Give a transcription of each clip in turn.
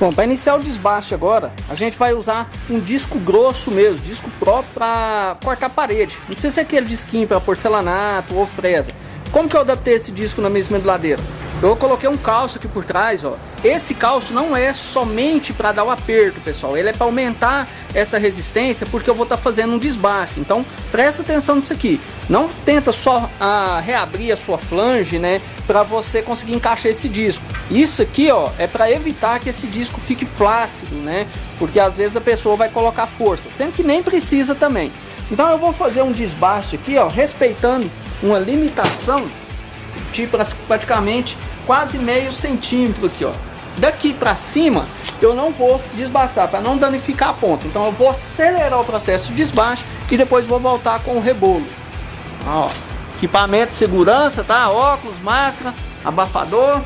Bom, para iniciar o desbaste agora, a gente vai usar um disco grosso mesmo, disco próprio para cortar parede. Não precisa ser aquele disquinho para porcelanato ou fresa. Como que eu adaptei esse disco na minha esmeduladeira? Eu coloquei um calço aqui por trás, ó. Esse calço não é somente para dar o aperto, pessoal. Ele é para aumentar essa resistência, porque eu vou estar fazendo um desbaste. Então, presta atenção nisso aqui. Não tenta só reabrir a sua flange, né, para você conseguir encaixar esse disco. Isso aqui, ó, é para evitar que esse disco fique flácido, né? Porque às vezes a pessoa vai colocar força, sendo que nem precisa também. Então eu vou fazer um desbaste aqui, ó, respeitando uma limitação de praticamente quase meio centímetro aqui, ó. Daqui para cima eu não vou desbastar para não danificar a ponta. Então eu vou acelerar o processo de desbaste e depois vou voltar com o rebolo. Ó, equipamento de segurança, tá? Óculos, máscara, abafador.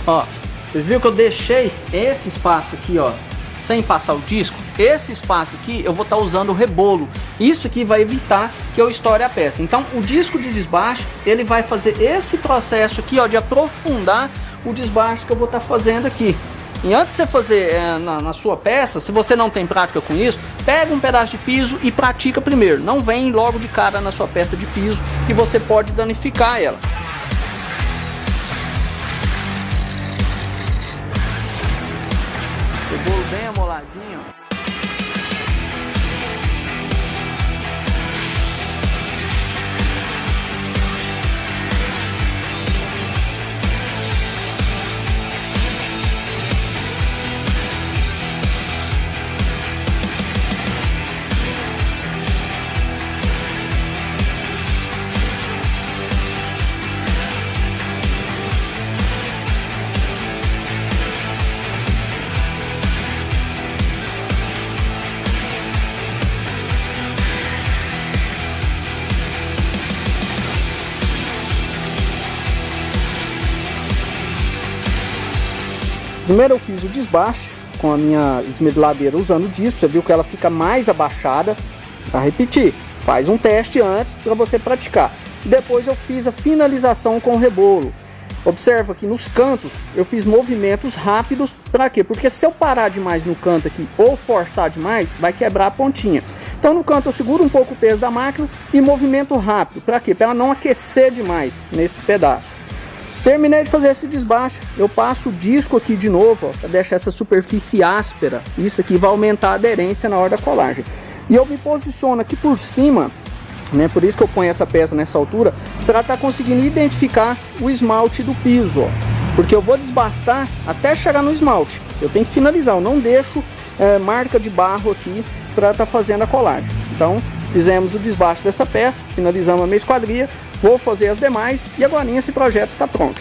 Ó, vocês viram que eu deixei esse espaço aqui, ó, sem passar o disco? Esse espaço aqui eu vou estar usando o rebolo. Isso aqui vai evitar que eu estoure a peça. Então o disco de desbaste, ele vai fazer esse processo aqui, ó, de aprofundar o desbaste que eu vou estar fazendo aqui. E antes de você fazer na sua peça, se você não tem prática com isso, pega um pedaço de piso e pratica primeiro. Não vem logo de cara na sua peça de piso, que você pode danificar ela. Rebolo bem amoladinho. Primeiro eu fiz o desbaste com a minha esmeduladeira usando disso. Você viu que ela fica mais abaixada. Para repetir, faz um teste antes para você praticar. Depois eu fiz a finalização com o rebolo. Observa que nos cantos eu fiz movimentos rápidos. Para quê? Porque se eu parar demais no canto aqui ou forçar demais, vai quebrar a pontinha. Então no canto eu seguro um pouco o peso da máquina e movimento rápido. Para quê? Para ela não aquecer demais nesse pedaço. Terminei de fazer esse desbaste, eu passo o disco aqui de novo, para deixar essa superfície áspera. Isso aqui vai aumentar a aderência na hora da colagem. E eu me posiciono aqui por cima, né, por isso que eu ponho essa peça nessa altura, para estar conseguindo identificar o esmalte do piso, ó. Porque eu vou desbastar até chegar no esmalte. Eu tenho que finalizar, eu não deixo marca de barro aqui para estar fazendo a colagem. Então, fizemos o desbaste dessa peça, finalizamos a minha esquadria. Vou fazer as demais e agora esse projeto está pronto.